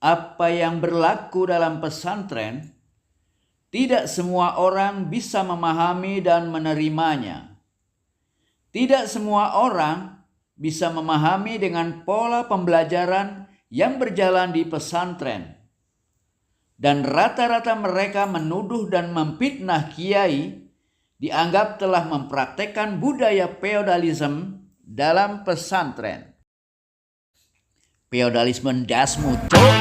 apa yang berlaku dalam pesantren, tidak semua orang bisa memahami dan menerimanya. Tidak semua orang bisa memahami dengan pola pembelajaran yang berjalan di pesantren. Dan rata-rata mereka menuduh dan memfitnah kiai dianggap telah mempraktekkan budaya feodalisme dalam pesantren. Feodalisme dasmu, cok.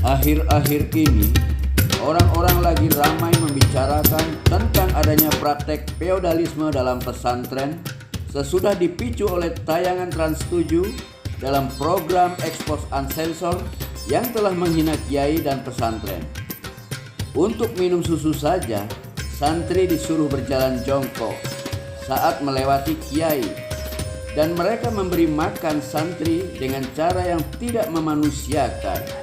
Akhir-akhir ini, orang-orang lagi ramai membicarakan tentang adanya praktek feodalisme dalam pesantren sesudah dipicu oleh tayangan Trans 7 dalam program Expose Uncensored yang telah menghina kiai dan pesantren. Untuk minum susu saja, santri disuruh berjalan jongkok saat melewati kiai, dan mereka memberi makan santri dengan cara yang tidak memanusiakan.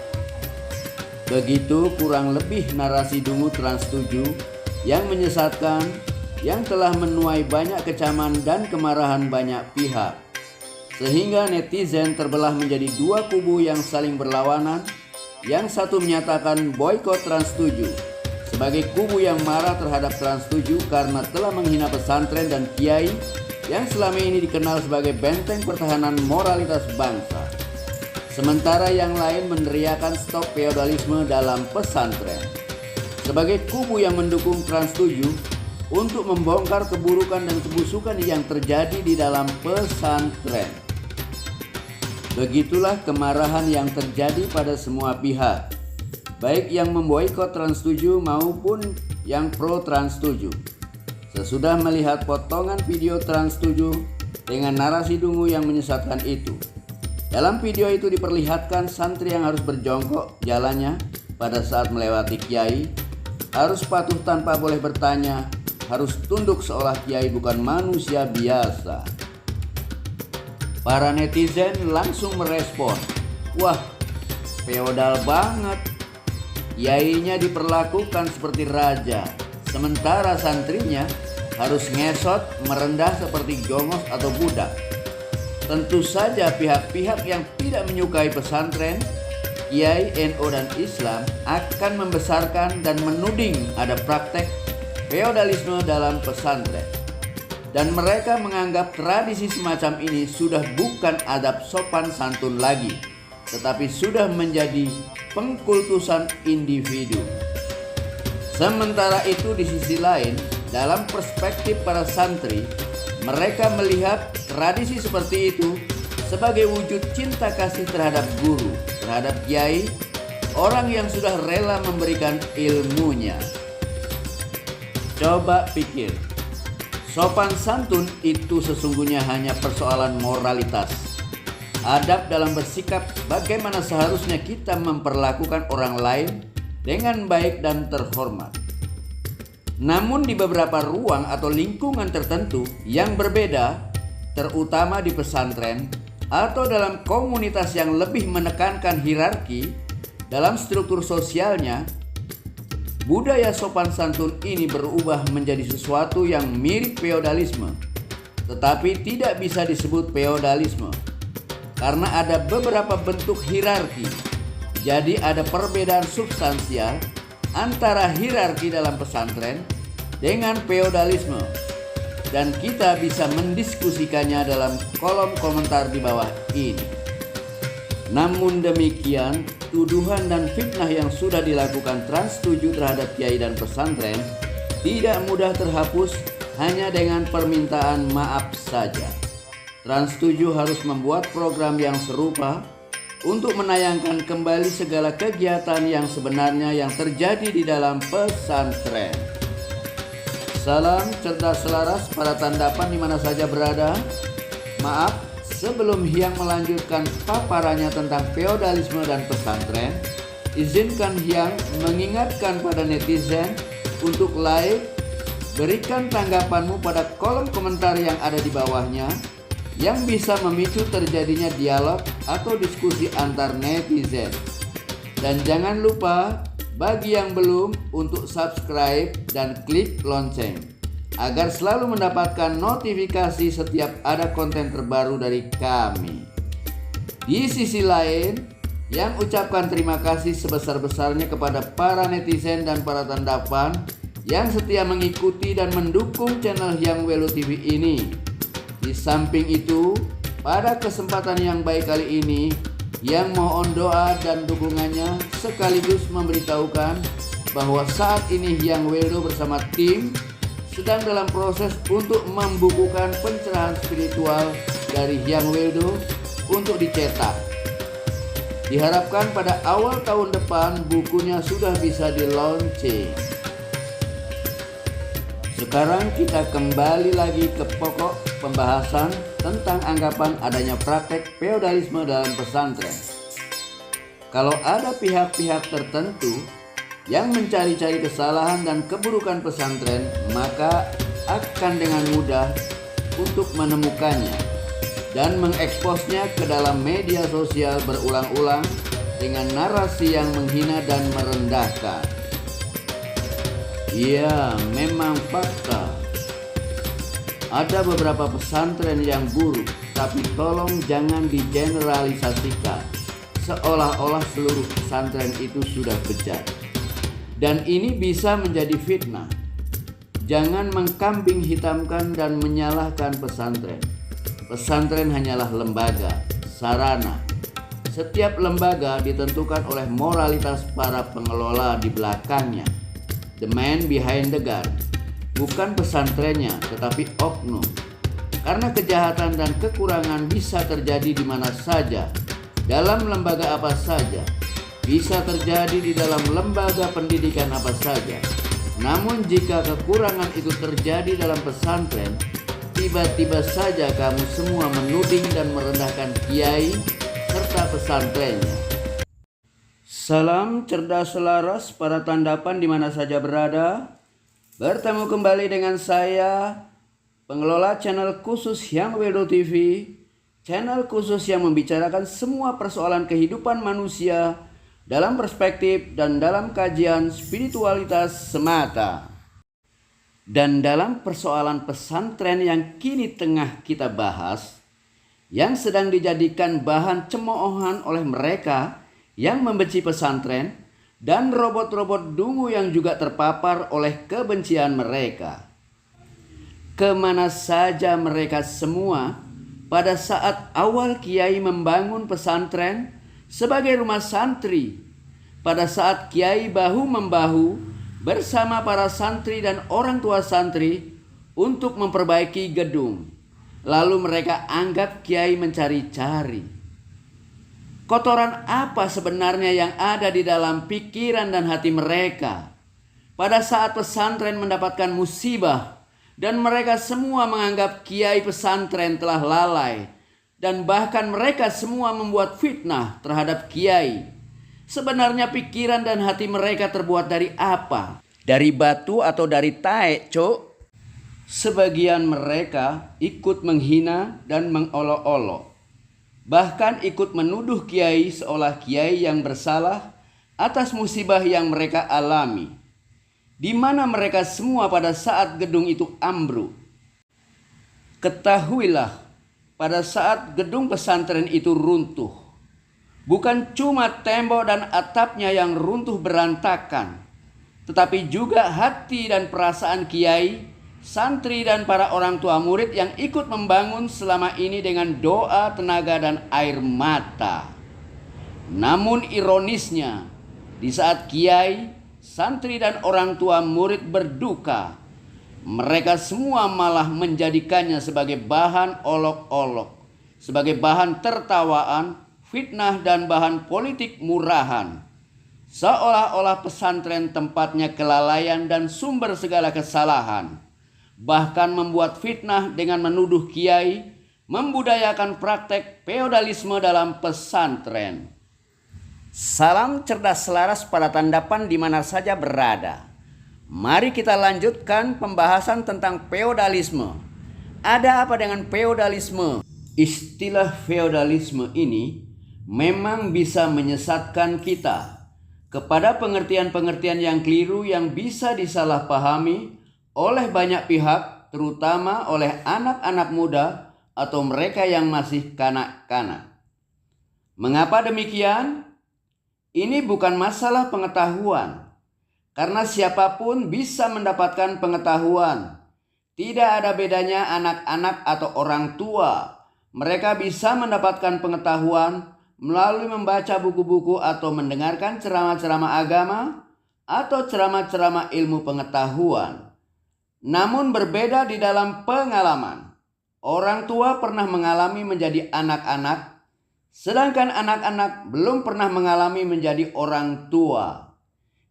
Begitu kurang lebih narasi dungu Trans 7 yang menyesatkan, yang telah menuai banyak kecaman dan kemarahan banyak pihak, sehingga netizen terbelah menjadi dua kubu yang saling berlawanan. Yang satu menyatakan boykot Trans 7 sebagai kubu yang marah terhadap Trans 7 karena telah menghina pesantren dan kiai yang selama ini dikenal sebagai benteng pertahanan moralitas bangsa. Sementara yang lain meneriakan stop feodalisme dalam pesantren sebagai kubu yang mendukung Trans 7 untuk membongkar keburukan dan kebusukan yang terjadi di dalam pesantren. Begitulah kemarahan yang terjadi pada semua pihak, baik yang memboikot Trans 7 maupun yang pro Trans 7. Sesudah melihat potongan video Trans 7 dengan narasi dungu yang menyesatkan itu, dalam video itu diperlihatkan santri yang harus berjongkok jalannya pada saat melewati kiai, harus patuh tanpa boleh bertanya, harus tunduk seolah kiai bukan manusia biasa. Para netizen langsung merespon, wah, feodal banget. Kiainya diperlakukan seperti raja, sementara santrinya harus ngesot merendah seperti jongos atau budak. Tentu saja pihak-pihak yang tidak menyukai pesantren, kiai, NU dan Islam akan membesarkan dan menuding ada praktek feodalisme dalam pesantren. Dan mereka menganggap tradisi semacam ini sudah bukan adab sopan santun lagi, tetapi sudah menjadi pengkultusan individu. Sementara itu di sisi lain, dalam perspektif para santri, mereka melihat tradisi seperti itu sebagai wujud cinta kasih terhadap guru, terhadap kiai, orang yang sudah rela memberikan ilmunya. Coba pikir, sopan santun itu sesungguhnya hanya persoalan moralitas. Adab dalam bersikap, bagaimana seharusnya kita memperlakukan orang lain dengan baik dan terhormat. Namun di beberapa ruang atau lingkungan tertentu yang berbeda, terutama di pesantren atau dalam komunitas yang lebih menekankan hierarki dalam struktur sosialnya, budaya sopan santun ini berubah menjadi sesuatu yang mirip feodalisme, tetapi tidak bisa disebut feodalisme karena ada beberapa bentuk hierarki. Jadi ada perbedaan substansial antara hierarki dalam pesantren dengan feodalisme, dan kita bisa mendiskusikannya dalam kolom komentar di bawah ini. Namun demikian, tuduhan dan fitnah yang sudah dilakukan Trans 7 terhadap kiai dan pesantren tidak mudah terhapus hanya dengan permintaan maaf saja. Trans 7 harus membuat program yang serupa untuk menayangkan kembali segala kegiatan yang sebenarnya yang terjadi di dalam pesantren. Salam cerdas selaras para tandapan di mana saja berada. Maaf, sebelum Hyang melanjutkan paparannya tentang feodalisme dan pesantren, izinkan Hyang mengingatkan pada netizen untuk like, berikan tanggapanmu pada kolom komentar yang ada di bawahnya, yang bisa memicu terjadinya dialog atau diskusi antar netizen. Dan jangan lupa bagi yang belum untuk subscribe dan klik lonceng agar selalu mendapatkan notifikasi setiap ada konten terbaru dari kami. Di sisi lain, yang ucapkan terima kasih sebesar-besarnya kepada para netizen dan para tandapan yang setia mengikuti dan mendukung channel Hyang Welu TV ini. Di samping itu, pada kesempatan yang baik kali ini, yang mohon doa dan dukungannya sekaligus memberitahukan bahwa saat ini Hyang Welu bersama tim sedang dalam proses untuk membukukan pencerahan spiritual dari Hyang Welu untuk dicetak. Diharapkan pada awal tahun depan bukunya sudah bisa di-launching. Sekarang kita kembali lagi ke pokok pembahasan tentang anggapan adanya praktek feodalisme dalam pesantren. Kalau ada pihak-pihak tertentu yang mencari-cari kesalahan dan keburukan pesantren, maka akan dengan mudah untuk menemukannya dan mengeksposnya ke dalam media sosial berulang-ulang dengan narasi yang menghina dan merendahkan. Ya, memang fakta. Ada beberapa pesantren yang buruk, tapi tolong jangan digeneralisasikan seolah-olah seluruh pesantren itu sudah bejat. Dan ini bisa menjadi fitnah. Jangan mengkambing hitamkan dan menyalahkan pesantren. Pesantren hanyalah lembaga, sarana. Setiap lembaga ditentukan oleh moralitas para pengelola di belakangnya. The man behind the gun, bukan pesantrennya tetapi oknum. Karena kejahatan dan kekurangan bisa terjadi di mana saja, dalam lembaga apa saja, bisa terjadi di dalam lembaga pendidikan apa saja. Namun jika kekurangan itu terjadi dalam pesantren, tiba-tiba saja kamu semua menuding dan merendahkan kiai serta pesantrennya. Salam cerdas selaras para tandapan di mana saja berada. Bertemu kembali dengan saya, pengelola channel khusus Hyang Welu TV, channel khusus yang membicarakan semua persoalan kehidupan manusia dalam perspektif dan dalam kajian spiritualitas semata. Dan dalam persoalan pesantren yang kini tengah kita bahas, yang sedang dijadikan bahan cemoohan oleh mereka yang membenci pesantren dan robot-robot dungu yang juga terpapar oleh kebencian mereka. Kemana saja mereka semua pada saat awal kiai membangun pesantren sebagai rumah santri, pada saat kiai bahu-membahu bersama para santri dan orang tua santri untuk memperbaiki gedung. Lalu mereka anggap kiai mencari-cari. Kotoran apa sebenarnya yang ada di dalam pikiran dan hati mereka pada saat pesantren mendapatkan musibah dan mereka semua menganggap kiai pesantren telah lalai dan bahkan mereka semua membuat fitnah terhadap kiai. Sebenarnya pikiran dan hati mereka terbuat dari apa? Dari batu atau dari taek, cok? Sebagian mereka ikut menghina dan mengolok-olok. Bahkan ikut menuduh kiai seolah kiai yang bersalah atas musibah yang mereka alami. Di mana mereka semua pada saat gedung itu ambruk. Ketahuilah, pada saat gedung pesantren itu runtuh, bukan cuma tembok dan atapnya yang runtuh berantakan, tetapi juga hati dan perasaan kiai, santri dan para orang tua murid yang ikut membangun selama ini dengan doa, tenaga dan air mata. Namun ironisnya, di saat kiai, santri dan orang tua murid berduka, mereka semua malah menjadikannya sebagai bahan olok-olok, sebagai bahan tertawaan, fitnah dan bahan politik murahan. Seolah-olah pesantren tempatnya kelalaian dan sumber segala kesalahan. Bahkan membuat fitnah dengan menuduh kiai membudayakan praktek feodalisme dalam pesantren. Salam cerdas selaras pada tandapan di mana saja berada. Mari kita lanjutkan pembahasan tentang feodalisme. Ada apa dengan feodalisme? Istilah feodalisme ini memang bisa menyesatkan kita kepada pengertian-pengertian yang keliru yang bisa disalahpahami oleh banyak pihak, terutama oleh anak-anak muda atau mereka yang masih kanak-kanak. Mengapa demikian? Ini bukan masalah pengetahuan, karena siapapun bisa mendapatkan pengetahuan. Tidak ada bedanya anak-anak atau orang tua. Mereka bisa mendapatkan pengetahuan melalui membaca buku-buku atau mendengarkan ceramah-ceramah agama atau ceramah-ceramah ilmu pengetahuan. Namun berbeda di dalam pengalaman. Orang tua pernah mengalami menjadi anak-anak, sedangkan anak-anak belum pernah mengalami menjadi orang tua.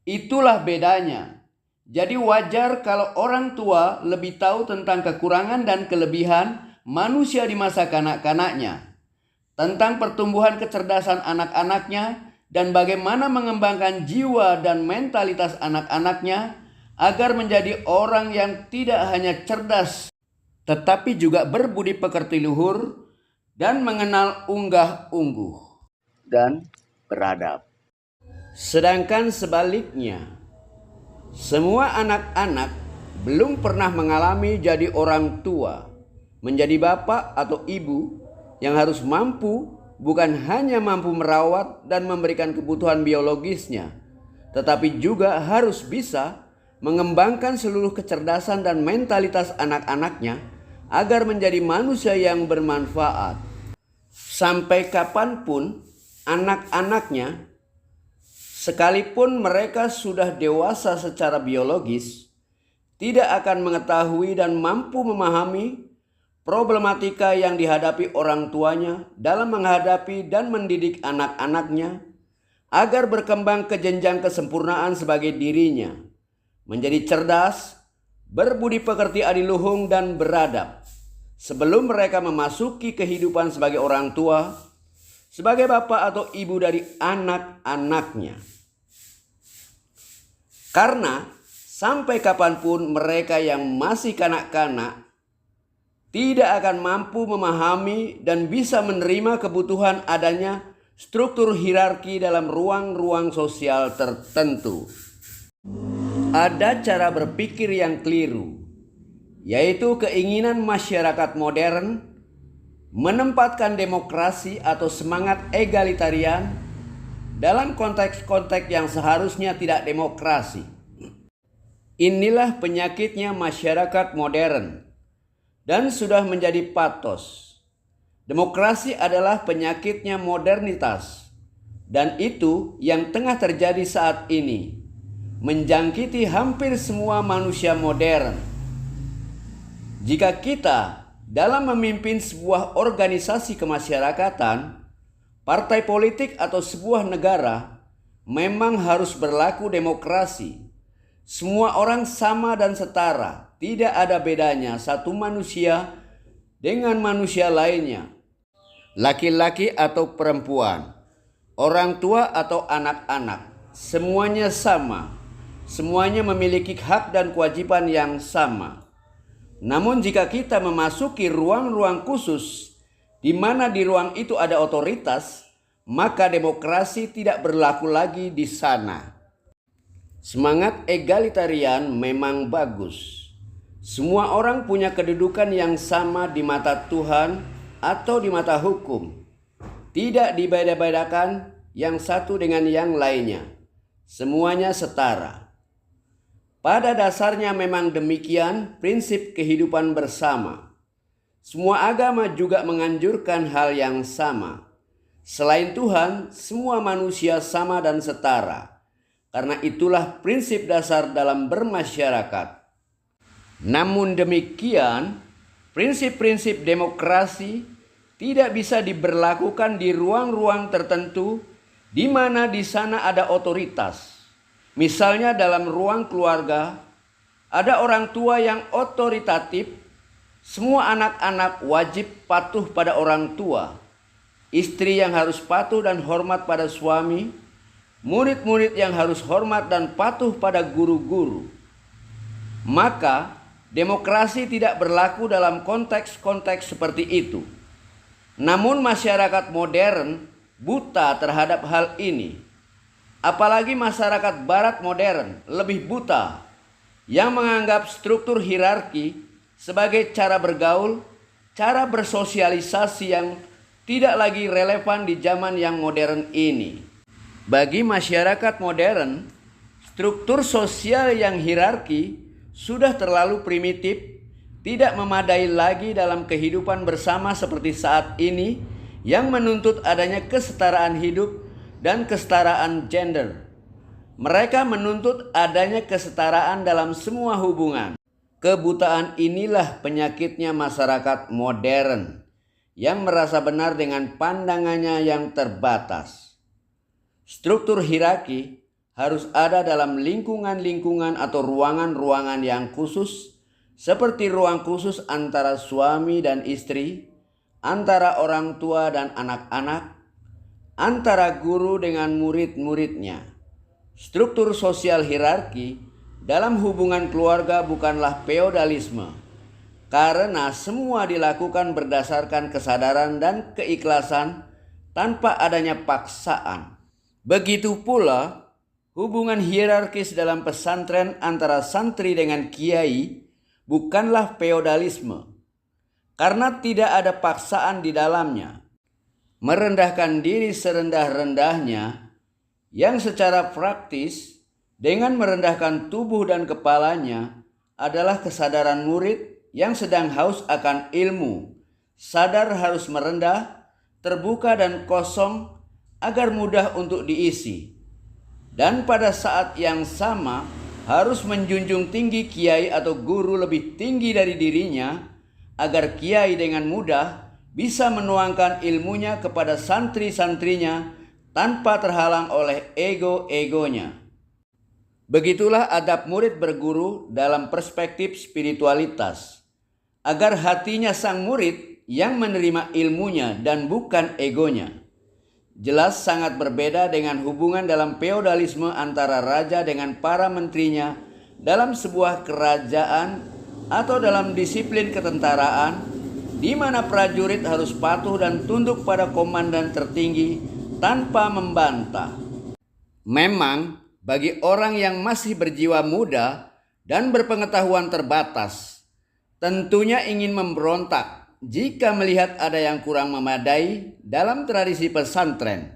Itulah bedanya. Jadi wajar kalau orang tua lebih tahu tentang kekurangan dan kelebihan manusia di masa kanak-kanaknya, tentang pertumbuhan kecerdasan anak-anaknya, dan bagaimana mengembangkan jiwa dan mentalitas anak-anaknya agar menjadi orang yang tidak hanya cerdas, tetapi juga berbudi pekerti luhur dan mengenal unggah-ungguh dan beradab. Sedangkan sebaliknya, semua anak-anak belum pernah mengalami jadi orang tua, menjadi bapak atau ibu yang harus mampu, bukan hanya mampu merawat dan memberikan kebutuhan biologisnya, tetapi juga harus bisa mengembangkan seluruh kecerdasan dan mentalitas anak-anaknya agar menjadi manusia yang bermanfaat. Sampai kapanpun anak-anaknya, sekalipun mereka sudah dewasa secara biologis, tidak akan mengetahui dan mampu memahami problematika yang dihadapi orang tuanya dalam menghadapi dan mendidik anak-anaknya agar berkembang ke jenjang kesempurnaan sebagai dirinya, menjadi cerdas, berbudi pekerti adiluhung dan beradab sebelum mereka memasuki kehidupan sebagai orang tua, sebagai bapak atau ibu dari anak-anaknya. Karena sampai kapanpun mereka yang masih kanak-kanak tidak akan mampu memahami dan bisa menerima kebutuhan adanya struktur hierarki dalam ruang-ruang sosial tertentu. Ada cara berpikir yang keliru, yaitu keinginan masyarakat modern menempatkan demokrasi atau semangat egalitarian dalam konteks-konteks yang seharusnya tidak demokrasi. Inilah penyakitnya masyarakat modern dan sudah menjadi patos. Demokrasi adalah penyakitnya modernitas, dan itu yang tengah terjadi saat ini, menjangkiti hampir semua manusia modern. Jika kita dalam memimpin sebuah organisasi kemasyarakatan, partai politik atau sebuah negara, memang harus berlaku demokrasi. Semua orang sama dan setara, tidak ada bedanya satu manusia dengan manusia lainnya, laki-laki atau perempuan, orang tua atau anak-anak, semuanya sama, semuanya memiliki hak dan kewajiban yang sama. Namun jika kita memasuki ruang-ruang khusus di mana di ruang itu ada otoritas, maka demokrasi tidak berlaku lagi di sana. Semangat egalitarian memang bagus. Semua orang punya kedudukan yang sama di mata Tuhan atau di mata hukum. Tidak dibeda-bedakan yang satu dengan yang lainnya. Semuanya setara. Pada dasarnya memang demikian prinsip kehidupan bersama. Semua agama juga menganjurkan hal yang sama. Selain Tuhan, semua manusia sama dan setara. Karena itulah prinsip dasar dalam bermasyarakat. Namun demikian, prinsip-prinsip demokrasi tidak bisa diberlakukan di ruang-ruang tertentu di mana di sana ada otoritas. Misalnya dalam ruang keluarga, ada orang tua yang otoritatif, semua anak-anak wajib patuh pada orang tua, istri yang harus patuh dan hormat pada suami, murid-murid yang harus hormat dan patuh pada guru-guru. Maka demokrasi tidak berlaku dalam konteks-konteks seperti itu. Namun masyarakat modern buta terhadap hal ini. Apalagi masyarakat barat modern lebih buta, yang menganggap struktur hierarki sebagai cara bergaul, cara bersosialisasi yang tidak lagi relevan di zaman yang modern ini. Bagi masyarakat modern, struktur sosial yang hierarki sudah terlalu primitif, tidak memadai lagi dalam kehidupan bersama seperti saat ini yang menuntut adanya kesetaraan hidup dan kesetaraan gender. Mereka menuntut adanya kesetaraan dalam semua hubungan. Kebutaan inilah penyakitnya masyarakat modern yang merasa benar dengan pandangannya yang terbatas. Struktur hierarki harus ada dalam lingkungan-lingkungan atau ruangan-ruangan yang khusus, seperti ruang khusus antara suami dan istri, antara orang tua dan anak-anak, antara guru dengan murid-muridnya. Struktur sosial hierarki dalam hubungan keluarga bukanlah feodalisme, karena semua dilakukan berdasarkan kesadaran dan keikhlasan tanpa adanya paksaan. Begitu pula hubungan hierarkis dalam pesantren antara santri dengan kiai bukanlah feodalisme, karena tidak ada paksaan di dalamnya. Merendahkan diri serendah-rendahnya yang secara praktis dengan merendahkan tubuh dan kepalanya adalah kesadaran murid yang sedang haus akan ilmu, sadar harus merendah, terbuka dan kosong agar mudah untuk diisi. Dan pada saat yang sama harus menjunjung tinggi kiai atau guru lebih tinggi dari dirinya agar kiai dengan mudah bisa menuangkan ilmunya kepada santri-santrinya tanpa terhalang oleh ego-egonya. Begitulah adab murid berguru dalam perspektif spiritualitas, agar hatinya sang murid yang menerima ilmunya dan bukan egonya. Jelas sangat berbeda dengan hubungan dalam feodalisme antara raja dengan para menterinya dalam sebuah kerajaan atau dalam disiplin ketentaraan, di mana prajurit harus patuh dan tunduk pada komandan tertinggi tanpa membantah. Memang bagi orang yang masih berjiwa muda dan berpengetahuan terbatas, tentunya ingin memberontak jika melihat ada yang kurang memadai dalam tradisi pesantren,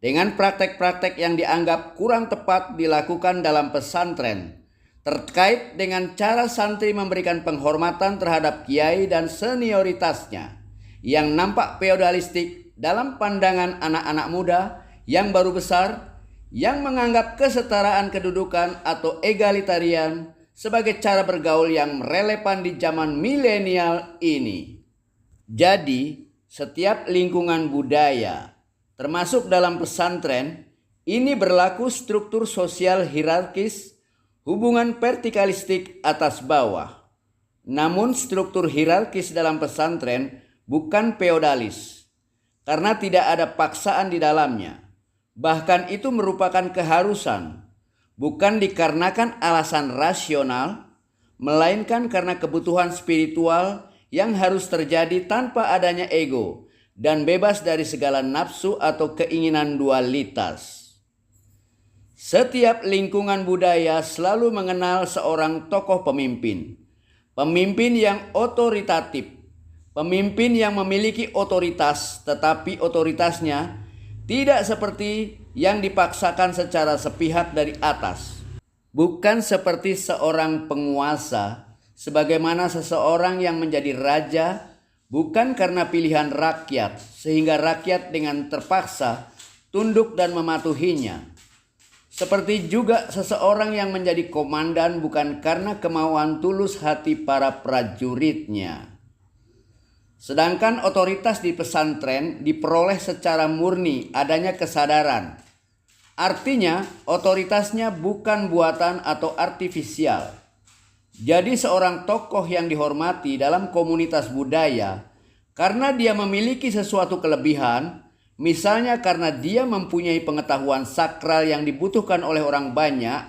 dengan praktek-praktek yang dianggap kurang tepat dilakukan dalam pesantren, terkait dengan cara santri memberikan penghormatan terhadap kiai dan senioritasnya yang nampak feodalistik dalam pandangan anak-anak muda yang baru besar, yang menganggap kesetaraan kedudukan atau egalitarian sebagai cara bergaul yang relevan di zaman milenial ini. Jadi, setiap lingkungan budaya, termasuk dalam pesantren, ini berlaku struktur sosial hierarkis, hubungan vertikalistik atas bawah. Namun struktur hierarkis dalam pesantren bukan feodalis, karena tidak ada paksaan di dalamnya. Bahkan itu merupakan keharusan, bukan dikarenakan alasan rasional, melainkan karena kebutuhan spiritual yang harus terjadi tanpa adanya ego dan bebas dari segala nafsu atau keinginan dualitas. Setiap lingkungan budaya selalu mengenal seorang tokoh pemimpin. Pemimpin yang otoritatif. Pemimpin yang memiliki otoritas, tetapi otoritasnya tidak seperti yang dipaksakan secara sepihak dari atas. Bukan seperti seorang penguasa, sebagaimana seseorang yang menjadi raja bukan karena pilihan rakyat, sehingga rakyat dengan terpaksa tunduk dan mematuhinya. Seperti juga seseorang yang menjadi komandan bukan karena kemauan tulus hati para prajuritnya. Sedangkan otoritas di pesantren diperoleh secara murni adanya kesadaran. Artinya otoritasnya bukan buatan atau artifisial. Jadi seorang tokoh yang dihormati dalam komunitas budaya karena dia memiliki sesuatu kelebihan, misalnya karena dia mempunyai pengetahuan sakral yang dibutuhkan oleh orang banyak,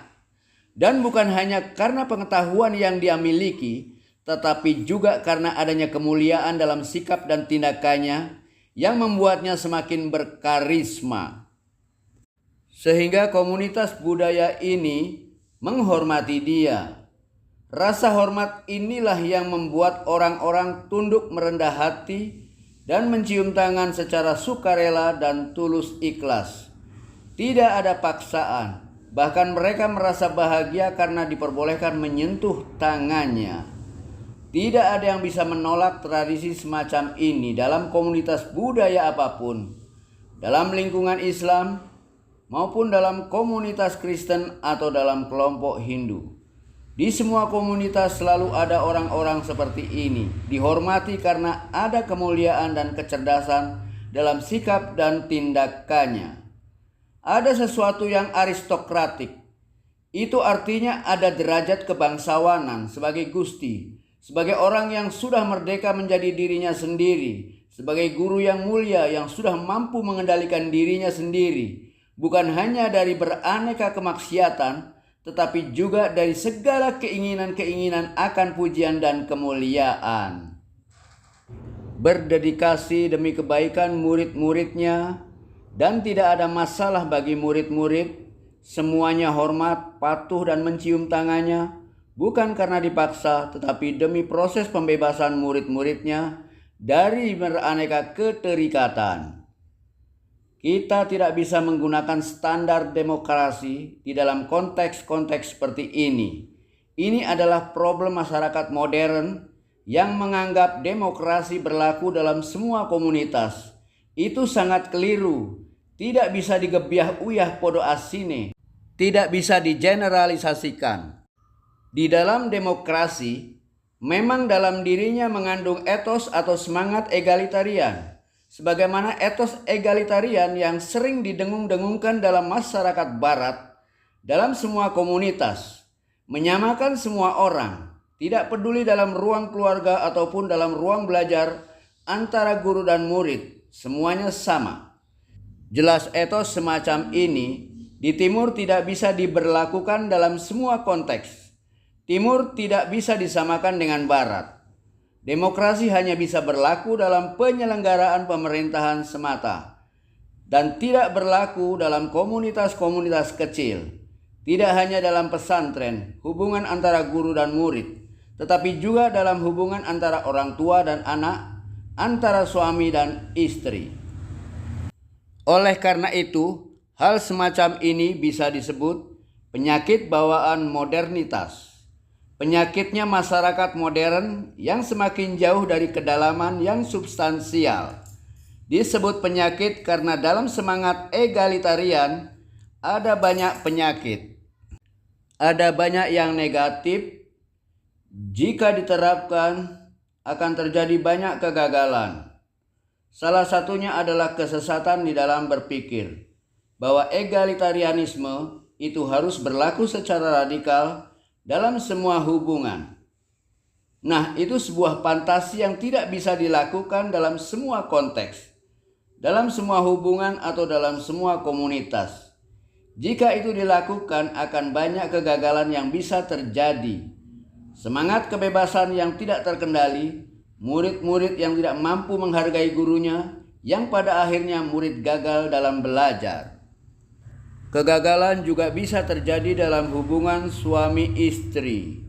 dan bukan hanya karena pengetahuan yang dia miliki, tetapi juga karena adanya kemuliaan dalam sikap dan tindakannya yang membuatnya semakin berkarisma. Sehingga komunitas budaya ini menghormati dia. Rasa hormat inilah yang membuat orang-orang tunduk merendah hati dan mencium tangan secara sukarela dan tulus ikhlas. Tidak ada paksaan, bahkan mereka merasa bahagia karena diperbolehkan menyentuh tangannya. Tidak ada yang bisa menolak tradisi semacam ini dalam komunitas budaya apapun, dalam lingkungan Islam maupun dalam komunitas Kristen atau dalam kelompok Hindu. Di semua komunitas selalu ada orang-orang seperti ini, dihormati karena ada kemuliaan dan kecerdasan dalam sikap dan tindakannya. Ada sesuatu yang aristokratik. Itu artinya ada derajat kebangsawanan sebagai gusti, sebagai orang yang sudah merdeka menjadi dirinya sendiri, sebagai guru yang mulia yang sudah mampu mengendalikan dirinya sendiri, bukan hanya dari beraneka kemaksiatan, tetapi juga dari segala keinginan-keinginan akan pujian dan kemuliaan. Berdedikasi demi kebaikan murid-muridnya, dan tidak ada masalah bagi murid-murid, semuanya hormat, patuh dan mencium tangannya, bukan karena dipaksa, tetapi demi proses pembebasan murid-muridnya dari beraneka keterikatan. Kita tidak bisa menggunakan standar demokrasi di dalam konteks-konteks seperti ini. Ini adalah problem masyarakat modern yang menganggap demokrasi berlaku dalam semua komunitas. Itu sangat keliru. Tidak bisa digebiah uyah podo asine. Tidak bisa digeneralisasikan. Di dalam demokrasi, memang dalam dirinya mengandung etos atau semangat egalitarian, sebagaimana etos egalitarian yang sering didengung-dengungkan dalam masyarakat barat, dalam semua komunitas, menyamakan semua orang, tidak peduli dalam ruang keluarga ataupun dalam ruang belajar antara guru dan murid, semuanya sama. Jelas etos semacam ini di Timur tidak bisa diberlakukan dalam semua konteks. Timur tidak bisa disamakan dengan Barat. Demokrasi hanya bisa berlaku dalam penyelenggaraan pemerintahan semata dan tidak berlaku dalam komunitas-komunitas kecil. Tidak hanya dalam pesantren, hubungan antara guru dan murid, tetapi juga dalam hubungan antara orang tua dan anak, antara suami dan istri. Oleh karena itu, hal semacam ini bisa disebut penyakit bawaan modernitas. Penyakitnya masyarakat modern yang semakin jauh dari kedalaman yang substansial. Disebut penyakit karena dalam semangat egalitarian ada banyak penyakit. Ada banyak yang negatif. Jika diterapkan akan terjadi banyak kegagalan. Salah satunya adalah kesesatan di dalam berpikir bahwa egalitarianisme itu harus berlaku secara radikal dalam semua hubungan. Nah, itu sebuah fantasi yang tidak bisa dilakukan dalam semua konteks, dalam semua hubungan atau dalam semua komunitas. Jika itu dilakukan akan banyak kegagalan yang bisa terjadi. Semangat kebebasan yang tidak terkendali, murid-murid yang tidak mampu menghargai gurunya, yang pada akhirnya murid gagal dalam belajar. Kegagalan juga bisa terjadi dalam hubungan suami istri.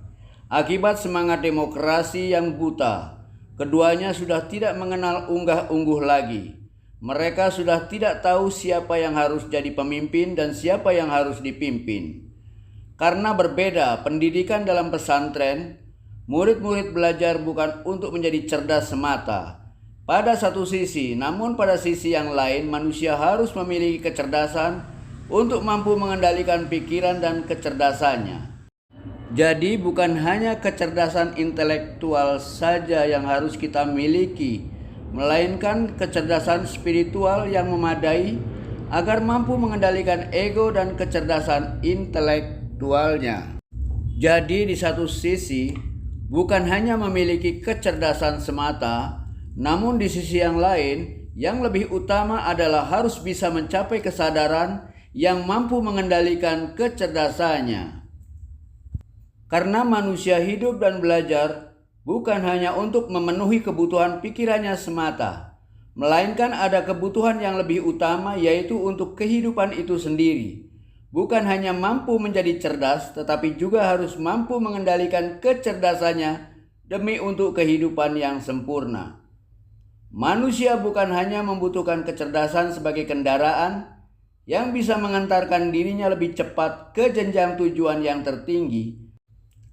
Akibat semangat demokrasi yang buta, keduanya sudah tidak mengenal unggah-ungguh lagi. Mereka sudah tidak tahu siapa yang harus jadi pemimpin dan siapa yang harus dipimpin. Karena berbeda pendidikan dalam pesantren, murid-murid belajar bukan untuk menjadi cerdas semata. Pada satu sisi, namun pada sisi yang lain manusia harus memiliki kecerdasan untuk mampu mengendalikan pikiran dan kecerdasannya. Jadi bukan hanya kecerdasan intelektual saja yang harus kita miliki, melainkan kecerdasan spiritual yang memadai agar mampu mengendalikan ego dan kecerdasan intelektualnya. Jadi di satu sisi, bukan hanya memiliki kecerdasan semata, namun di sisi yang lain, yang lebih utama adalah harus bisa mencapai kesadaran yang mampu mengendalikan kecerdasannya. Karena manusia hidup dan belajar bukan hanya untuk memenuhi kebutuhan pikirannya semata, melainkan ada kebutuhan yang lebih utama, yaitu untuk kehidupan itu sendiri. Bukan hanya mampu menjadi cerdas, tetapi juga harus mampu mengendalikan kecerdasannya demi untuk kehidupan yang sempurna. Manusia bukan hanya membutuhkan kecerdasan sebagai kendaraan yang bisa mengantarkan dirinya lebih cepat ke jenjang tujuan yang tertinggi,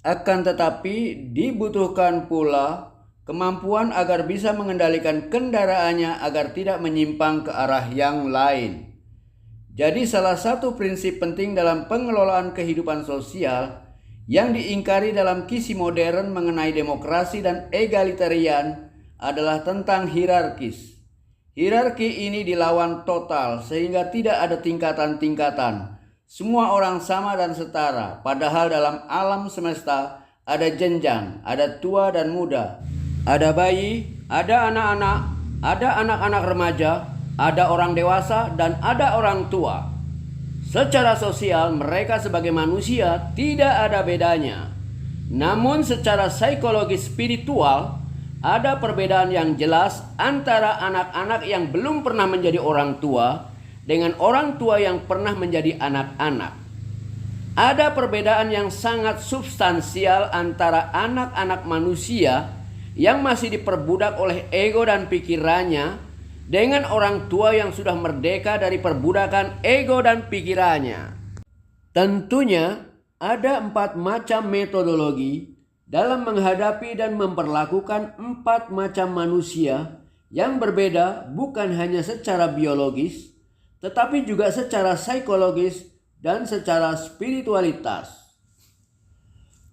akan tetapi dibutuhkan pula kemampuan agar bisa mengendalikan kendaraannya agar tidak menyimpang ke arah yang lain. Jadi salah satu prinsip penting dalam pengelolaan kehidupan sosial yang diingkari dalam kisi modern mengenai demokrasi dan egalitarian adalah tentang hierarkis. Hierarki ini dilawan total sehingga tidak ada tingkatan-tingkatan. Semua orang sama dan setara, padahal dalam alam semesta ada jenjang, ada tua dan muda, ada bayi, ada anak-anak, ada anak-anak remaja, ada orang dewasa, dan ada orang tua. Secara sosial mereka sebagai manusia tidak ada bedanya. Namun secara psikologis spiritual ada perbedaan yang jelas antara anak-anak yang belum pernah menjadi orang tua dengan orang tua yang pernah menjadi anak-anak. Ada perbedaan yang sangat substansial antara anak-anak manusia yang masih diperbudak oleh ego dan pikirannya dengan orang tua yang sudah merdeka dari perbudakan ego dan pikirannya. Tentunya ada 4 macam metodologi dalam menghadapi dan memperlakukan 4 macam manusia yang berbeda, bukan hanya secara biologis, tetapi juga secara psikologis dan secara spiritualitas.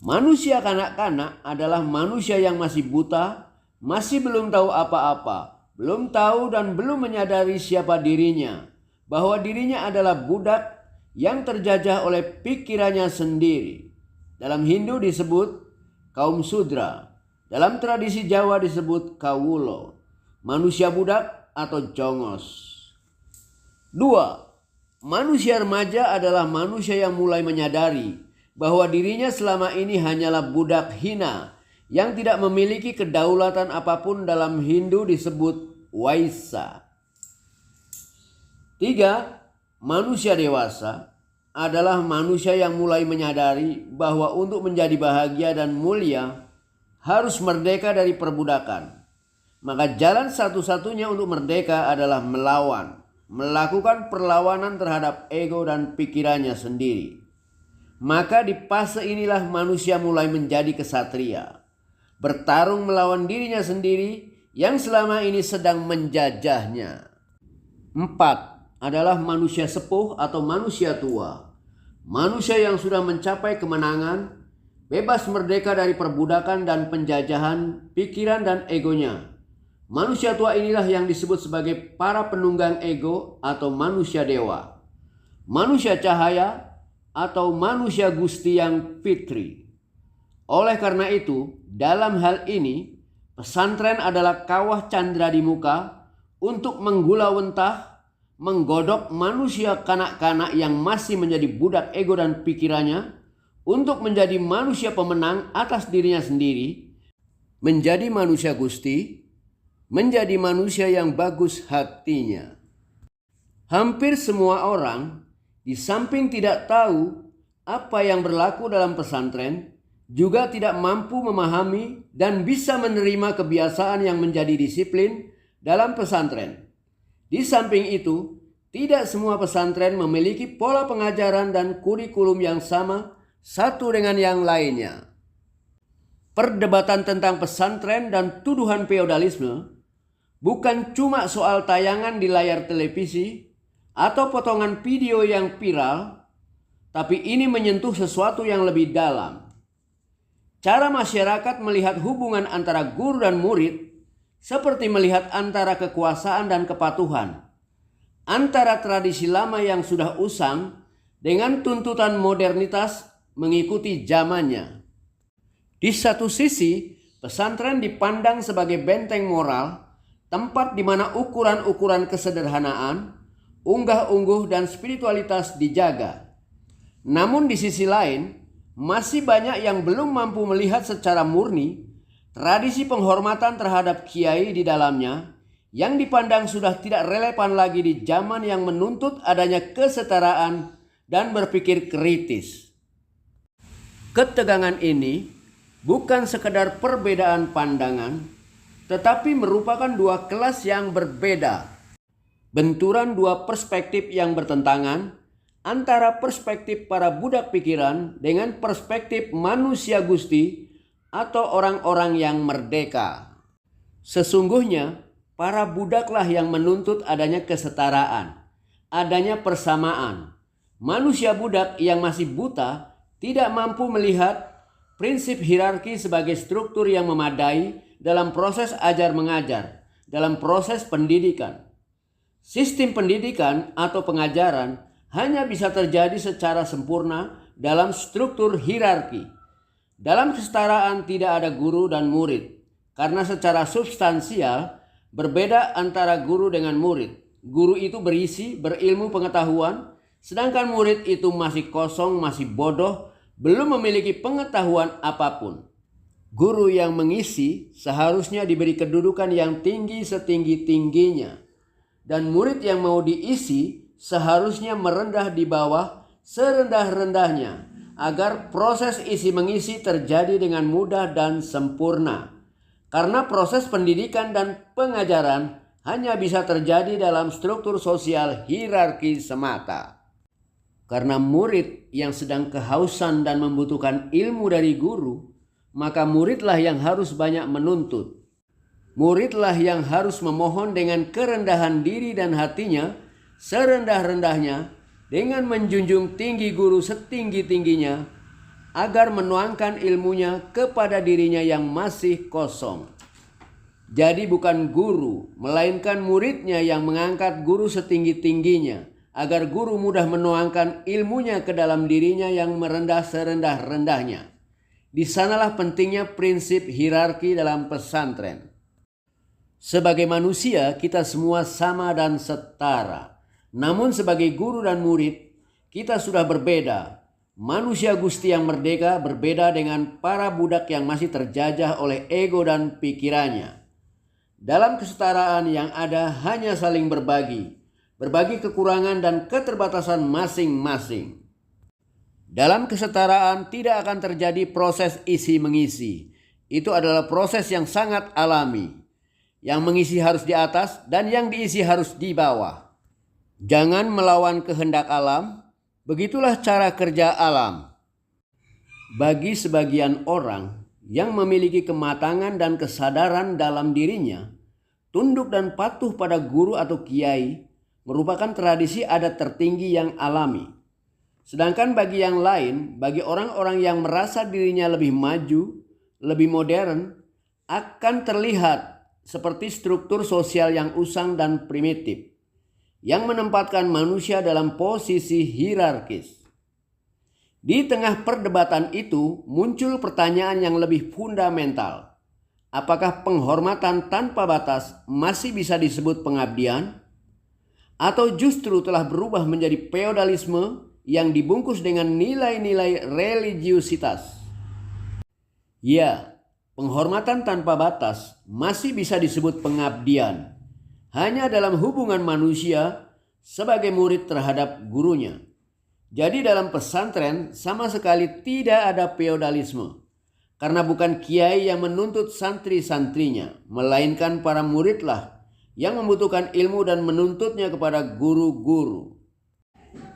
Manusia kanak-kanak adalah manusia yang masih buta, masih belum tahu apa-apa, belum tahu dan belum menyadari siapa dirinya, bahwa dirinya adalah budak yang terjajah oleh pikirannya sendiri. Dalam Hindu disebut kaum Sudra, dalam tradisi Jawa disebut Kawulo, manusia budak atau jongos. 2. Manusia remaja adalah manusia yang mulai menyadari bahwa dirinya selama ini hanyalah budak hina yang tidak memiliki kedaulatan apapun. Dalam Hindu disebut Waisa. 3. Manusia dewasa adalah manusia yang mulai menyadari bahwa untuk menjadi bahagia dan mulia harus merdeka dari perbudakan. Maka jalan satu-satunya untuk merdeka adalah melakukan perlawanan terhadap ego dan pikirannya sendiri. Maka di fase inilah manusia mulai menjadi kesatria, bertarung melawan dirinya sendiri yang selama ini sedang menjajahnya. 4. Adalah manusia sepuh atau manusia tua, manusia yang sudah mencapai kemenangan, bebas merdeka dari perbudakan dan penjajahan pikiran dan egonya. Manusia tua inilah yang disebut sebagai para penunggang ego atau manusia dewa, manusia cahaya atau manusia gusti yang fitri. Oleh karena itu, dalam hal ini pesantren adalah kawah candra di muka untuk menggulawentah, menggodok manusia kanak-kanak yang masih menjadi budak ego dan pikirannya untuk menjadi manusia pemenang atas dirinya sendiri, menjadi manusia gusti, menjadi manusia yang bagus hatinya. Hampir semua orang di samping tidak tahu apa yang berlaku dalam pesantren, juga tidak mampu memahami dan bisa menerima kebiasaan yang menjadi disiplin dalam pesantren. Di samping itu, tidak semua pesantren memiliki pola pengajaran dan kurikulum yang sama satu dengan yang lainnya. Perdebatan tentang pesantren dan tuduhan feodalisme bukan cuma soal tayangan di layar televisi atau potongan video yang viral, tapi ini menyentuh sesuatu yang lebih dalam. Cara masyarakat melihat hubungan antara guru dan murid seperti melihat antara kekuasaan dan kepatuhan, antara tradisi lama yang sudah usang dengan tuntutan modernitas mengikuti zamannya. Di satu sisi, pesantren dipandang sebagai benteng moral, tempat di mana ukuran-ukuran kesederhanaan, unggah-ungguh dan spiritualitas dijaga. Namun di sisi lain, masih banyak yang belum mampu melihat secara murni tradisi penghormatan terhadap kiai di dalamnya yang dipandang sudah tidak relevan lagi di zaman yang menuntut adanya kesetaraan dan berpikir kritis. Ketegangan ini bukan sekedar perbedaan pandangan, tetapi merupakan dua kelas yang berbeda. Benturan dua perspektif yang bertentangan antara perspektif para budak pikiran dengan perspektif manusia Gusti atau orang-orang yang merdeka. Sesungguhnya para budaklah yang menuntut adanya kesetaraan, adanya persamaan. Manusia budak yang masih buta tidak mampu melihat prinsip hierarki sebagai struktur yang memadai dalam proses ajar mengajar, dalam proses pendidikan. Sistem pendidikan atau pengajaran hanya bisa terjadi secara sempurna dalam struktur hierarki. Dalam kesetaraan tidak ada guru dan murid, karena secara substansial berbeda antara guru dengan murid. Guru itu berisi, berilmu pengetahuan, sedangkan murid itu masih kosong, masih bodoh, belum memiliki pengetahuan apapun. Guru yang mengisi seharusnya diberi kedudukan yang tinggi setinggi-tingginya. Dan murid yang mau diisi seharusnya merendah di bawah serendah-rendahnya agar proses isi mengisi terjadi dengan mudah dan sempurna. Karena proses pendidikan dan pengajaran hanya bisa terjadi dalam struktur sosial hierarki semata. Karena murid yang sedang kehausan dan membutuhkan ilmu dari guru, maka muridlah yang harus banyak menuntut. Muridlah yang harus memohon dengan kerendahan diri dan hatinya serendah-rendahnya dengan menjunjung tinggi guru setinggi-tingginya agar menuangkan ilmunya kepada dirinya yang masih kosong. Jadi bukan guru, melainkan muridnya yang mengangkat guru setinggi-tingginya agar guru mudah menuangkan ilmunya ke dalam dirinya yang merendah serendah-rendahnya. Di sanalah pentingnya prinsip hierarki dalam pesantren. Sebagai manusia, kita semua sama dan setara. Namun sebagai guru dan murid, kita sudah berbeda. Manusia Gusti yang merdeka berbeda dengan para budak yang masih terjajah oleh ego dan pikirannya. Dalam kesetaraan yang ada hanya saling berbagi kekurangan dan keterbatasan masing-masing. Dalam kesetaraan tidak akan terjadi proses isi-mengisi. Itu adalah proses yang sangat alami. Yang mengisi harus di atas dan yang diisi harus di bawah. Jangan melawan kehendak alam, begitulah cara kerja alam. Bagi sebagian orang yang memiliki kematangan dan kesadaran dalam dirinya, tunduk dan patuh pada guru atau kiai merupakan tradisi adat tertinggi yang alami. Sedangkan bagi yang lain, bagi orang-orang yang merasa dirinya lebih maju, lebih modern, akan terlihat seperti struktur sosial yang usang dan primitif, yang menempatkan manusia dalam posisi hierarkis. Di tengah perdebatan itu muncul pertanyaan yang lebih fundamental. Apakah penghormatan tanpa batas masih bisa disebut pengabdian? Atau justru telah berubah menjadi feodalisme yang dibungkus dengan nilai-nilai religiusitas? Ya, penghormatan tanpa batas masih bisa disebut pengabdian. Hanya dalam hubungan manusia sebagai murid terhadap gurunya. Jadi dalam pesantren sama sekali tidak ada feodalisme. Karena bukan kiai yang menuntut santri-santrinya, melainkan para muridlah yang membutuhkan ilmu dan menuntutnya kepada guru-guru.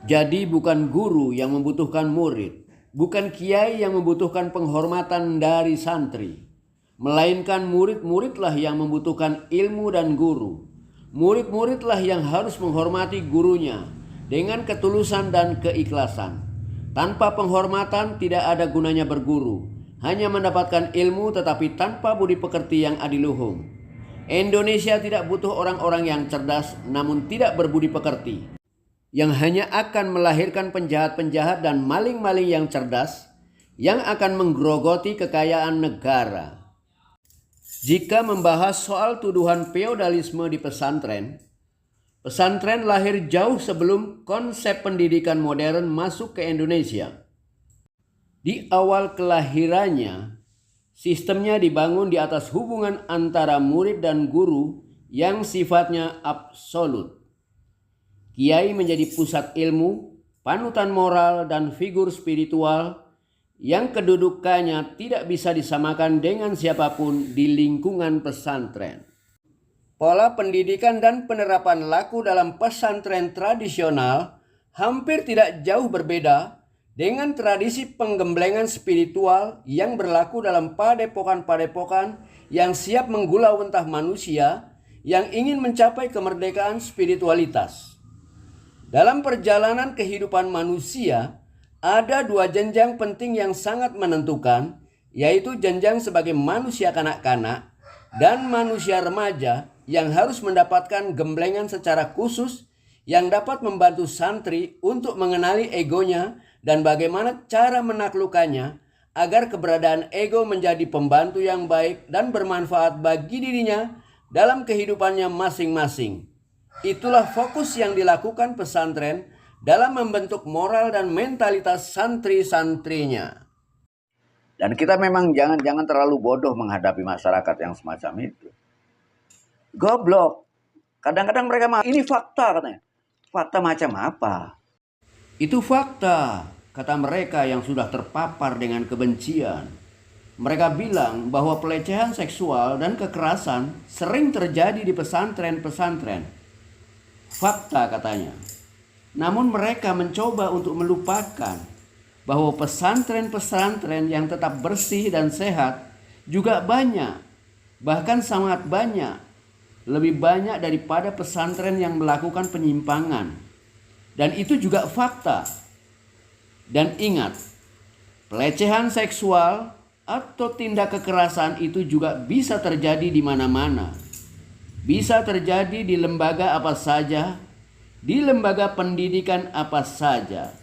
Jadi bukan guru yang membutuhkan murid, bukan kiai yang membutuhkan penghormatan dari santri, melainkan murid-muridlah yang membutuhkan ilmu dan guru. Murid-muridlah yang harus menghormati gurunya dengan ketulusan dan keikhlasan. Tanpa penghormatan tidak ada gunanya berguru, hanya mendapatkan ilmu tetapi tanpa budi pekerti yang adiluhung. Indonesia tidak butuh orang-orang yang cerdas namun tidak berbudi pekerti, yang hanya akan melahirkan penjahat-penjahat dan maling-maling yang cerdas, yang akan menggerogoti kekayaan negara. Jika membahas soal tuduhan feodalisme di pesantren, pesantren lahir jauh sebelum konsep pendidikan modern masuk ke Indonesia. Di awal kelahirannya, sistemnya dibangun di atas hubungan antara murid dan guru yang sifatnya absolut. Kiai menjadi pusat ilmu, panutan moral dan figur spiritual yang kedudukannya tidak bisa disamakan dengan siapapun di lingkungan pesantren. Pola pendidikan dan penerapan laku dalam pesantren tradisional hampir tidak jauh berbeda dengan tradisi penggemblengan spiritual yang berlaku dalam padepokan-padepokan yang siap menggula mentah manusia yang ingin mencapai kemerdekaan spiritualitas. Dalam perjalanan kehidupan manusia, ada dua jenjang penting yang sangat menentukan, yaitu jenjang sebagai manusia kanak-kanak dan manusia remaja yang harus mendapatkan gemblengan secara khusus yang dapat membantu santri untuk mengenali egonya dan bagaimana cara menaklukkannya agar keberadaan ego menjadi pembantu yang baik dan bermanfaat bagi dirinya dalam kehidupannya masing-masing. Itulah fokus yang dilakukan pesantren dalam membentuk moral dan mentalitas santri-santrinya. Dan kita memang jangan terlalu bodoh menghadapi masyarakat yang semacam itu. Goblok. Kadang-kadang mereka ini fakta katanya. Fakta macam apa? Itu fakta, kata mereka yang sudah terpapar dengan kebencian. Mereka bilang bahwa pelecehan seksual dan kekerasan sering terjadi di pesantren-pesantren. Fakta katanya. Namun mereka mencoba untuk melupakan bahwa pesantren-pesantren yang tetap bersih dan sehat juga banyak, bahkan sangat banyak. Lebih banyak daripada pesantren yang melakukan penyimpangan. Dan itu juga fakta. Dan ingat, pelecehan seksual atau tindak kekerasan itu juga bisa terjadi di mana-mana. Bisa terjadi di lembaga apa saja, di lembaga pendidikan apa saja.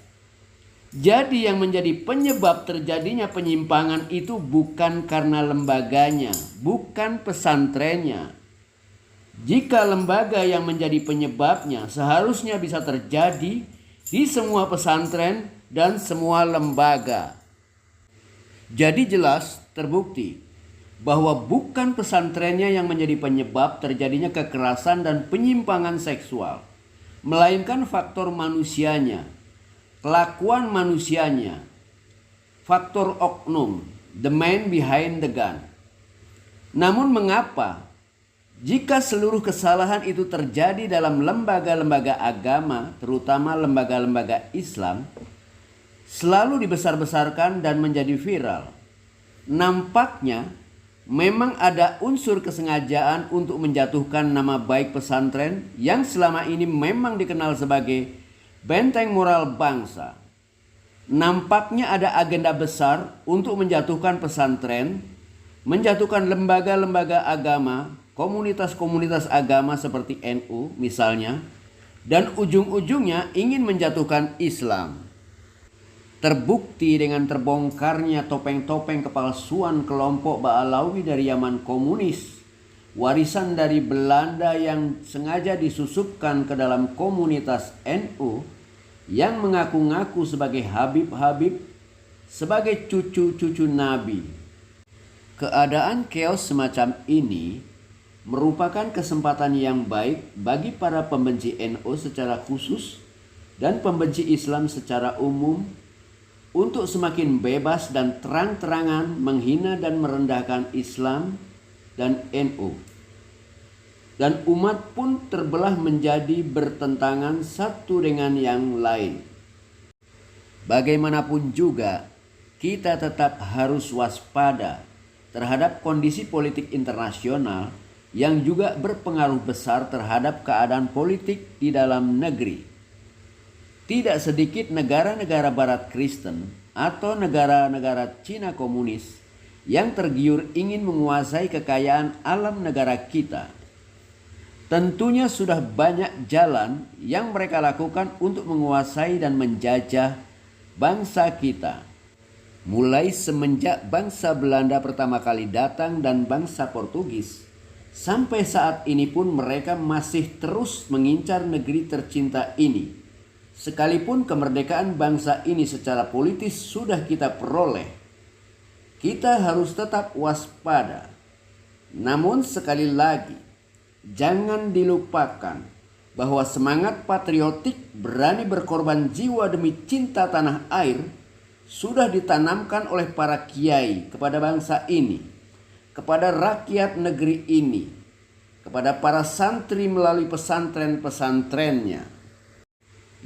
Jadi yang menjadi penyebab terjadinya penyimpangan itu bukan karena lembaganya, bukan pesantrennya. Jika lembaga yang menjadi penyebabnya seharusnya bisa terjadi di semua pesantren dan semua lembaga. Jadi jelas terbukti bahwa bukan pesantrennya yang menjadi penyebab terjadinya kekerasan dan penyimpangan seksual, melainkan faktor manusianya, kelakuan manusianya, faktor oknum, the man behind the gun. Namun mengapa jika seluruh kesalahan itu terjadi dalam lembaga-lembaga agama, terutama lembaga-lembaga Islam, selalu dibesar-besarkan dan menjadi viral? Nampaknya memang ada unsur kesengajaan untuk menjatuhkan nama baik pesantren yang selama ini memang dikenal sebagai benteng moral bangsa. Nampaknya ada agenda besar untuk menjatuhkan pesantren, menjatuhkan lembaga-lembaga agama, komunitas-komunitas agama seperti NU misalnya, dan ujung-ujungnya ingin menjatuhkan Islam. Terbukti dengan terbongkarnya topeng-topeng kepalsuan kelompok Ba'alawi dari zaman komunis, warisan dari Belanda yang sengaja disusupkan ke dalam komunitas NU yang mengaku-ngaku sebagai Habib-Habib, sebagai cucu-cucu Nabi. Keadaan chaos semacam ini merupakan kesempatan yang baik bagi para pembenci NU secara khusus dan pembenci Islam secara umum untuk semakin bebas dan terang-terangan menghina dan merendahkan Islam dan NU. Dan umat pun terbelah menjadi bertentangan satu dengan yang lain. Bagaimanapun juga, kita tetap harus waspada terhadap kondisi politik internasional yang juga berpengaruh besar terhadap keadaan politik di dalam negeri. Tidak sedikit negara-negara Barat Kristen atau negara-negara Cina komunis yang tergiur ingin menguasai kekayaan alam negara kita. Tentunya sudah banyak jalan yang mereka lakukan untuk menguasai dan menjajah bangsa kita. Mulai semenjak bangsa Belanda pertama kali datang dan bangsa Portugis, sampai saat ini pun mereka masih terus mengincar negeri tercinta ini. Sekalipun kemerdekaan bangsa ini secara politis sudah kita peroleh, kita harus tetap waspada. Namun sekali lagi, jangan dilupakan bahwa semangat patriotik berani berkorban jiwa demi cinta tanah air sudah ditanamkan oleh para kiai kepada bangsa ini, kepada rakyat negeri ini, kepada para santri melalui pesantren-pesantrennya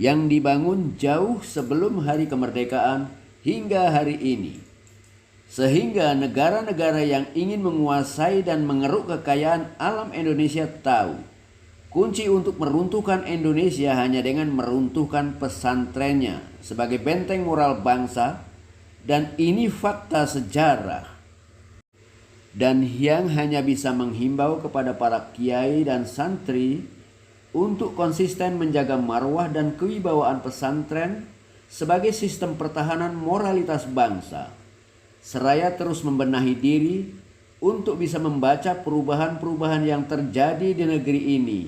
yang dibangun jauh sebelum hari kemerdekaan hingga hari ini. Sehingga negara-negara yang ingin menguasai dan mengeruk kekayaan alam Indonesia tahu, kunci untuk meruntuhkan Indonesia hanya dengan meruntuhkan pesantrennya sebagai benteng moral bangsa, dan ini fakta sejarah. Dan yang hanya bisa menghimbau kepada para kiai dan santri untuk konsisten menjaga marwah dan kewibawaan pesantren sebagai sistem pertahanan moralitas bangsa, seraya terus membenahi diri untuk bisa membaca perubahan-perubahan yang terjadi di negeri ini,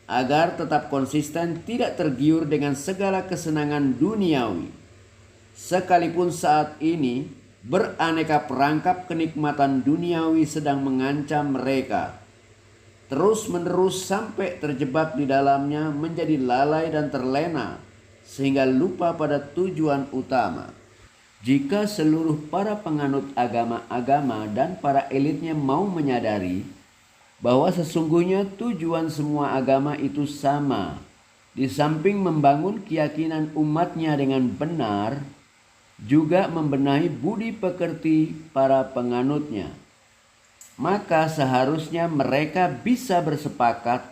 agar tetap konsisten tidak tergiur dengan segala kesenangan duniawi, sekalipun saat ini beraneka perangkap kenikmatan duniawi sedang mengancam mereka. Terus-menerus sampai terjebak di dalamnya menjadi lalai dan terlena sehingga lupa pada tujuan utama. Jika seluruh para penganut agama-agama dan para elitnya mau menyadari bahwa sesungguhnya tujuan semua agama itu sama, di samping membangun keyakinan umatnya dengan benar, juga membenahi budi pekerti para penganutnya, maka seharusnya mereka bisa bersepakat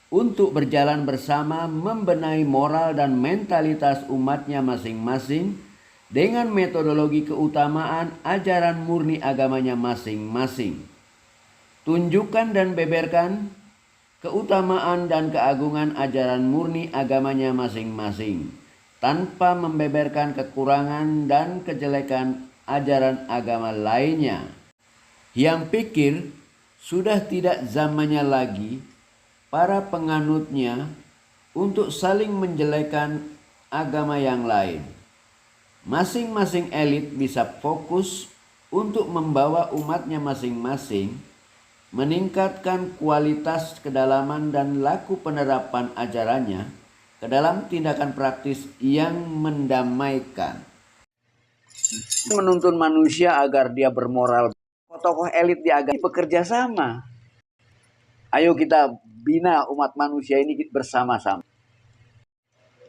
untuk berjalan bersama membenahi moral dan mentalitas umatnya masing-masing dengan metodologi keutamaan ajaran murni agamanya masing-masing. Tunjukkan dan beberkan keutamaan dan keagungan ajaran murni agamanya masing-masing, tanpa membeberkan kekurangan dan kejelekan ajaran agama lainnya, yang pikir sudah tidak zamannya lagi para penganutnya untuk saling menjelekan agama yang lain. Masing-masing elit bisa fokus untuk membawa umatnya masing-masing, meningkatkan kualitas kedalaman dan laku penerapan ajarannya ke dalam tindakan praktis yang mendamaikan. Menuntun manusia agar dia bermoral. Tokoh elit di agama bekerja sama. Ayo kita bina umat manusia ini bersama-sama.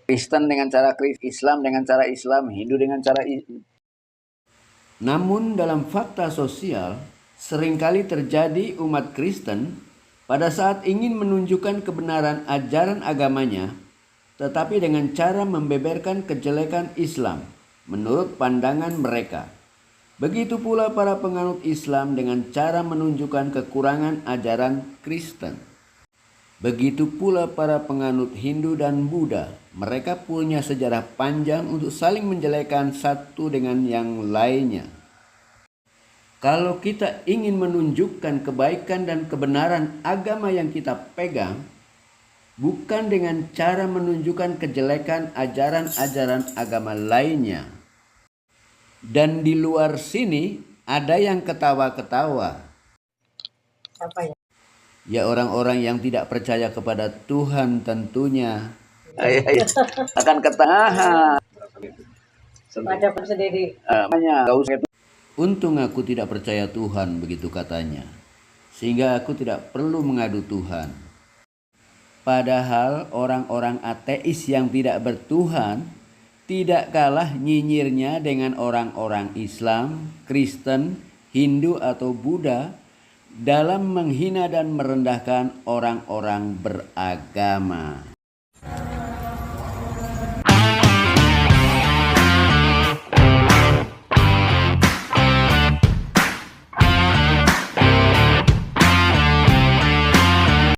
Kristen dengan cara Kristen, Islam dengan cara Islam, Hindu dengan cara Hindu. Namun dalam fakta sosial, seringkali terjadi umat Kristen pada saat ingin menunjukkan kebenaran ajaran agamanya, tetapi dengan cara membeberkan kejelekan Islam menurut pandangan mereka. Begitu pula para penganut Islam dengan cara menunjukkan kekurangan ajaran Kristen. Begitu pula para penganut Hindu dan Buddha, mereka punya sejarah panjang untuk saling menjelekan satu dengan yang lainnya. Kalau kita ingin menunjukkan kebaikan dan kebenaran agama yang kita pegang, bukan dengan cara menunjukkan kejelekan ajaran-ajaran agama lainnya. Dan di luar sini ada yang ketawa-ketawa. Apa ya? Ya orang-orang yang tidak percaya kepada Tuhan tentunya. Akan ketawa. Ada pun sendiri. Untung aku tidak percaya Tuhan, begitu katanya. Sehingga aku tidak perlu mengadu Tuhan. Padahal orang-orang ateis yang tidak bertuhan tidak kalah nyinyirnya dengan orang-orang Islam, Kristen, Hindu atau Buddha dalam menghina dan merendahkan orang-orang beragama.